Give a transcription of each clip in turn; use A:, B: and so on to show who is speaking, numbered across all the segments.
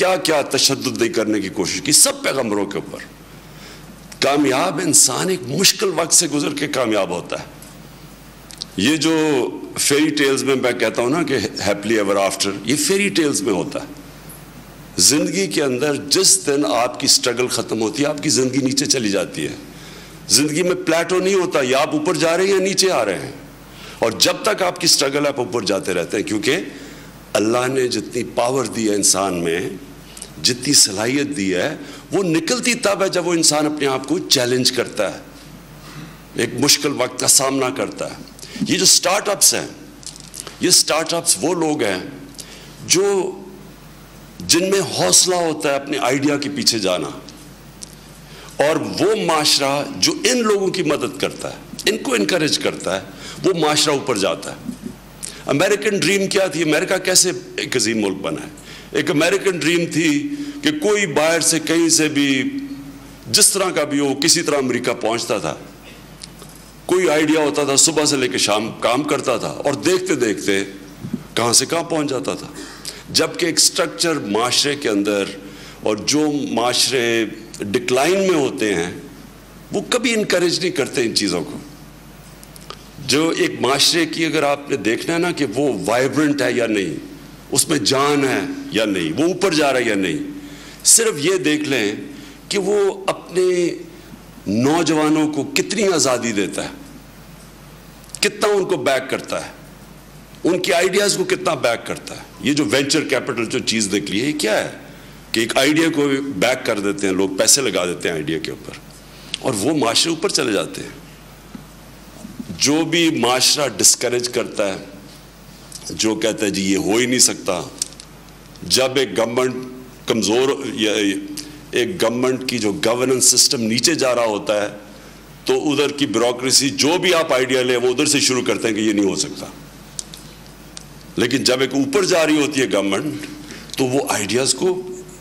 A: کیا کیا تشدد نہیں کرنے کی کوشش کی، سب پیغمبروں کے اوپر. کامیاب انسان ایک مشکل وقت سے گزر کے کامیاب ہوتا ہے. یہ جو فیری ٹیلز میں کہتا ہوں نا کہ ہیپلی ایور آفٹر، یہ فیری ٹیلز میں ہوتا ہے. زندگی کے اندر جس دن آپ کی سٹرگل ختم ہوتی ہے آپ کی زندگی نیچے چلی جاتی ہے. زندگی میں پلیٹو نہیں ہوتا، یا آپ اوپر جا رہے ہیں یا نیچے آ رہے ہیں. اور جب تک آپ کی سٹرگل آپ اوپر جاتے رہتے ہیں، کیونکہ اللہ نے جتنی پاور دی ہے انسان میں، جتنی صلاحیت دی ہے، وہ نکلتی تب ہے جب وہ انسان اپنے آپ کو چیلنج کرتا ہے، ایک مشکل وقت کا سامنا کرتا ہے. یہ جو سٹارٹ اپس ہیں، یہ سٹارٹ اپس وہ لوگ ہیں جن میں حوصلہ ہوتا ہے اپنے آئیڈیا کے پیچھے جانا، اور وہ معاشرہ جو ان لوگوں کی مدد کرتا ہے، ان کو انکریج کرتا ہے، وہ معاشرہ اوپر جاتا ہے. امریکن ڈریم کیا تھی؟ امریکہ کیسے ایک عظیم ملک بنا ہے؟ ایک امریکن ڈریم تھی کہ کوئی باہر سے کہیں سے بھی جس طرح کا بھی ہو کسی طرح امریکہ پہنچتا تھا. کوئی آئیڈیا ہوتا تھا، صبح سے لے کے شام کام کرتا تھا، اور دیکھتے دیکھتے کہاں سے کہاں پہنچ جاتا تھا. جبکہ ایک سٹرکچر معاشرے کے اندر، اور جو معاشرے ڈکلائن میں ہوتے ہیں وہ کبھی انکریج نہیں کرتے ان چیزوں کو. جو ایک معاشرے کی اگر آپ نے دیکھنا ہے نا کہ وہ وائبرنٹ ہے یا نہیں، اس میں جان ہے یا نہیں، وہ اوپر جا رہا ہے یا نہیں، صرف یہ دیکھ لیں کہ وہ اپنے نوجوانوں کو کتنی آزادی دیتا ہے، کتنا ان کو بیک کرتا ہے، ان کی آئیڈیاز کو کتنا بیک کرتا ہے. یہ جو وینچر کیپٹل جو چیز نکلی ہے، یہ کیا ہے کہ ایک آئیڈیا کو بیک کر دیتے ہیں لوگ، پیسے لگا دیتے ہیں آئیڈیا کے اوپر، اور وہ معاشرے اوپر چلے جاتے ہیں. جو بھی معاشرہ ڈسکریج کرتا ہے، جو کہتا ہے جی یہ ہو ہی نہیں سکتا، جب ایک گورنمنٹ کمزور، یا ایک گورنمنٹ کی جو گورننس سسٹم نیچے جا رہا ہوتا ہے، تو ادھر کی بیوروکریسی جو بھی آپ آئیڈیا لیں وہ ادھر سے شروع کرتے ہیں کہ یہ نہیں ہو سکتا. لیکن جب ایک اوپر جا رہی ہوتی ہے گورنمنٹ، تو وہ آئیڈیاز کو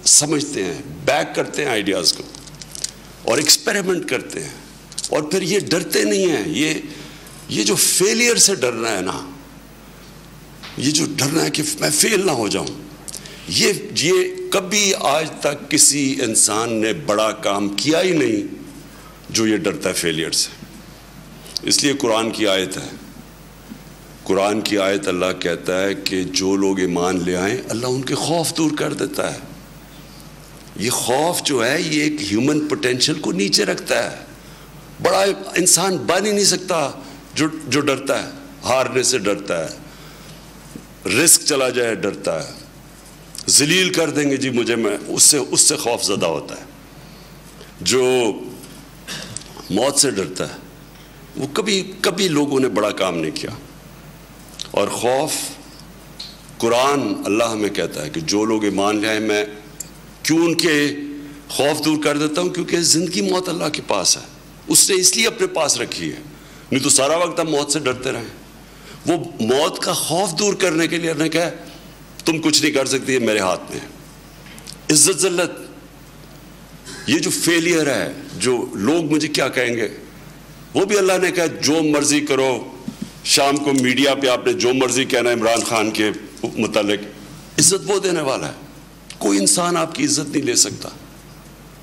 A: سمجھتے ہیں، بیک کرتے ہیں آئیڈیاز کو، اور ایکسپیریمنٹ کرتے ہیں. اور پھر یہ ڈرتے نہیں ہیں. یہ جو فیلئر سے ڈرنا ہے نا، یہ جو ڈرنا ہے کہ میں فیل نہ ہو جاؤں، یہ کبھی آج تک کسی انسان نے بڑا کام کیا ہی نہیں جو یہ ڈرتا ہے فیلئر سے. اس لیے قرآن کی آیت ہے، قرآن کی آیت اللہ کہتا ہے کہ جو لوگ ایمان لے آئیں اللہ ان کے خوف دور کر دیتا ہے. یہ خوف جو ہے یہ ایک ہیومن پوٹینشل کو نیچے رکھتا ہے. بڑا انسان بن ہی نہیں سکتا جو ڈرتا ہے، ہارنے سے ڈرتا ہے، رسک چلا جائے ڈرتا ہے، ذلیل کر دیں گے جی مجھے، میں اس سے خوف زدہ ہوتا ہے. جو موت سے ڈرتا ہے وہ کبھی لوگوں نے بڑا کام نہیں کیا. اور خوف، قرآن اللہ ہمیں کہتا ہے کہ جو لوگ ایمان لے آئے میں کیوں ان کے خوف دور کر دیتا ہوں، کیونکہ زندگی موت اللہ کے پاس ہے، اس نے اس لیے اپنے پاس رکھی ہے. نہیں تو سارا وقت ہم موت سے ڈرتے رہیں. وہ موت کا خوف دور کرنے کے لیے نے کہا تم کچھ نہیں کر سکتی، یہ میرے ہاتھ میں. عزت ذلت، یہ جو فیلئر ہے، جو لوگ مجھے کیا کہیں گے، وہ بھی اللہ نے کہا جو مرضی کرو. شام کو میڈیا پہ آپ نے جو مرضی کہنا عمران خان کے متعلق، عزت وہ دینے والا ہے. کوئی انسان آپ کی عزت نہیں لے سکتا،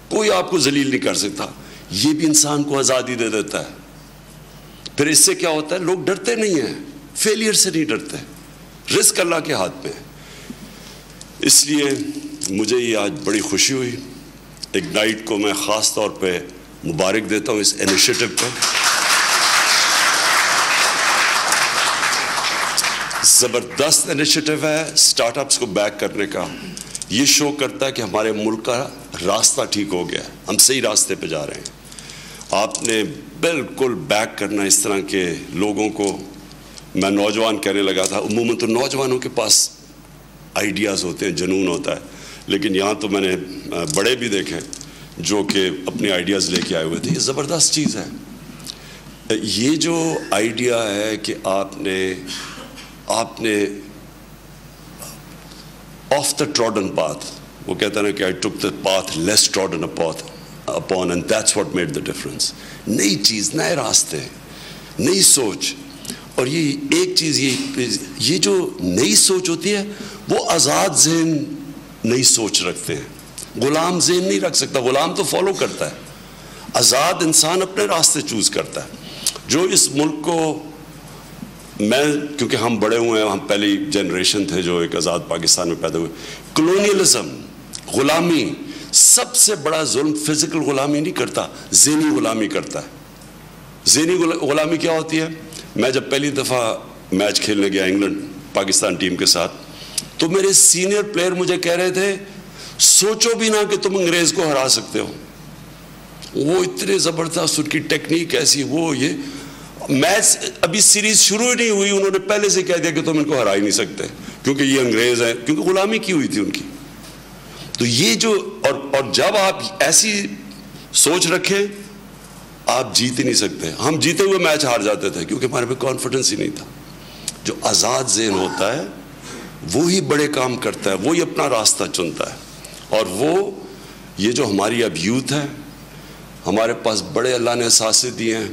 A: کوئی آپ کو ذلیل نہیں کر سکتا. یہ بھی انسان کو آزادی دے دیتا ہے. پھر اس سے کیا ہوتا ہے؟ لوگ ڈرتے نہیں ہیں، فیلئر سے نہیں ڈرتے. رزق اللہ کے ہاتھ میں. اس لیے مجھے یہ آج بڑی خوشی ہوئی. اگنائٹ کو میں خاص طور پہ مبارک دیتا ہوں اس انیشیٹو پہ. زبردست انیشیٹو ہے سٹارٹ اپس کو بیک کرنے کا. یہ شو کرتا ہے کہ ہمارے ملک کا راستہ ٹھیک ہو گیا ہے، ہم صحیح راستے پہ جا رہے ہیں. آپ نے بالکل بیک کرنا اس طرح کے لوگوں کو. میں نوجوان کہنے لگا تھا، عموماً تو نوجوانوں کے پاس آئیڈیاز ہوتے ہیں، جنون ہوتا ہے، لیکن یہاں تو میں نے بڑے بھی دیکھے جو کہ اپنے آئیڈیاز لے کے آئے ہوئے تھے. یہ زبردست چیز ہے. یہ جو آئیڈیا ہے کہ آپ نے آف دا ٹراڈن پاتھ، وہ کہتا ہے نا کہ I took the path less trodden upon and that's what made the difference. نئی چیز، نئے راستے، نئی سوچ. اور یہ ایک چیز، یہ جو نئی سوچ ہوتی ہے وہ آزاد ذہن نئی سوچ رکھتے ہیں. غلام ذہن نہیں رکھ سکتا. غلام تو فالو کرتا ہے. آزاد انسان اپنے راستے چوز کرتا ہے. جو اس ملک کو کیونکہ ہم بڑے ہوئے ہیں, ہم پہلی جنریشن تھے جو ایک آزاد پاکستان میں پیدا ہوئے. کلونیلزم, غلامی, سب سے بڑا ظلم فزیکل غلامی نہیں کرتا, ذہنی غلامی کرتا ہے. ذہنی غلامی کیا ہوتی ہے؟ میں جب پہلی دفعہ میچ کھیلنے گیا انگلینڈ پاکستان ٹیم کے ساتھ, تو میرے سینئر پلیئر مجھے کہہ رہے تھے سوچو بھی نہ کہ تم انگریز کو ہرا سکتے ہو. وہ اتنے زبردست, ان کی ٹیکنیک ایسی, وہ یہ میچ ابھی سیریز شروع ہی نہیں ہوئی, انہوں نے پہلے سے کہہ دیا کہ تم ان کو ہرا ہی نہیں سکتے کیونکہ یہ انگریز ہیں, کیونکہ غلامی کی ہوئی تھی ان کی. تو یہ جو اور جب آپ ایسی سوچ رکھیں آپ جیت ہی نہیں سکتے. ہم جیتے ہوئے میچ ہار جاتے تھے کیونکہ ہمارے پہ کانفیڈنس ہی نہیں تھا. جو آزاد ذہن ہوتا ہے وہی بڑے کام کرتا ہے, وہی اپنا راستہ چنتا ہے. اور وہ یہ جو ہماری اب یوتھ ہے, ہمارے پاس بڑے اللہ نے اثاثے دیے ہیں.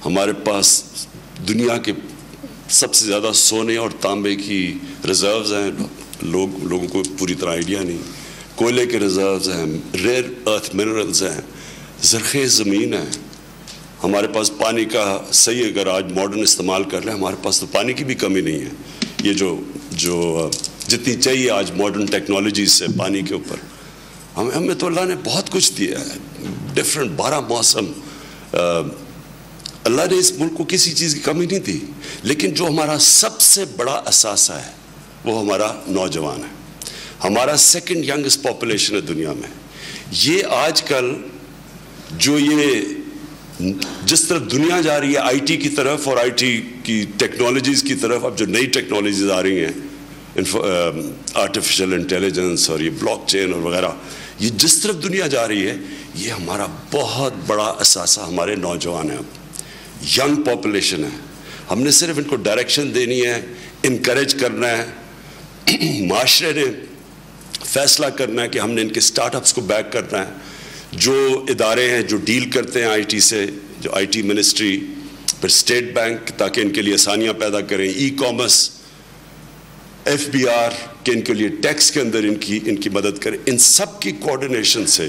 A: ہمارے پاس دنیا کے سب سے زیادہ سونے اور تانبے کی ریزروز ہیں. لوگوں کو پوری طرح آئیڈیا نہیں. کوئلے کے ریزروز ہیں, ریئر ارتھ منرلز ہیں, زرخیز زمین ہے. ہمارے پاس پانی کا صحیح اگر آج ماڈرن استعمال کر لیں, ہمارے پاس تو پانی کی بھی کمی نہیں ہے. یہ جو جتنی چاہیے آج ماڈرن ٹیکنالوجیز سے پانی کے اوپر, ہمیں تو اللہ نے بہت کچھ دیا ہے. ڈفرینٹ 12 موسم, اللہ نے اس ملک کو کسی چیز کی کمی نہیں دی. لیکن جو ہمارا سب سے بڑا اثاثہ ہے وہ ہمارا نوجوان ہے. ہمارا سیکنڈ ینگسٹ پاپولیشن ہے دنیا میں. یہ آج کل جو یہ جس طرف دنیا جا رہی ہے آئی ٹی کی طرف, اور آئی ٹی کی ٹیکنالوجیز کی طرف, اب جو نئی ٹیکنالوجیز آ رہی ہیں آرٹیفیشل انٹیلیجنس اور یہ بلاک چین اور وغیرہ, یہ جس طرف دنیا جا رہی ہے یہ ہمارا بہت بڑا اثاثہ ہمارے نوجوان ہیں. اب ینگ پاپولیشن ہے. ہم نے صرف ان کو ڈائریکشن دینی ہے, انکریج کرنا ہے. معاشرے نے فیصلہ کرنا ہے کہ ہم نے ان کے سٹارٹ اپس کو بیک کرنا ہے. جو ادارے ہیں جو ڈیل کرتے ہیں آئی ٹی سے, جو آئی ٹی منسٹری, پھر اسٹیٹ بینک, تاکہ ان کے لیے آسانیاں پیدا کریں, e commerce, F B R کہ ان کے لیے ٹیکس کے اندر ان کی مدد کریں. ان سب کی کوارڈینیشن سے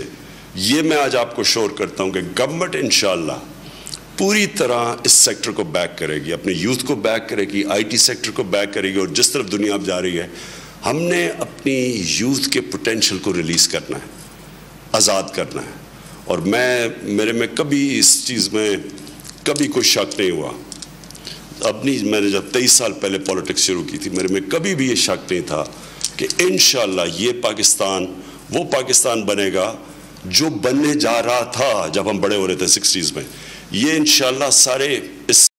A: یہ میں آج آپ کو شور کرتا ہوں کہ گورنمنٹ انشاءاللہ پوری طرح اس سیکٹر کو بیک کرے گی, اپنے یوتھ کو بیک کرے گی, آئی ٹی سیکٹر کو بیک کرے گی. اور جس طرف دنیا اب جا رہی ہے, ہم نے اپنی یوتھ کے پوٹینشیل کو ریلیز کرنا ہے, آزاد کرنا ہے. اور میرے میں کبھی اس چیز میں کبھی کوئی شک نہیں ہوا. میں نے جب 23 سال پہلے پولیٹکس شروع کی تھی, میرے میں کبھی بھی یہ شک نہیں تھا کہ انشاءاللہ یہ پاکستان وہ پاکستان بنے گا جو بننے جا رہا تھا جب ہم بڑے ہو رہے تھے 60s میں. یہ انشاءاللہ سارے اس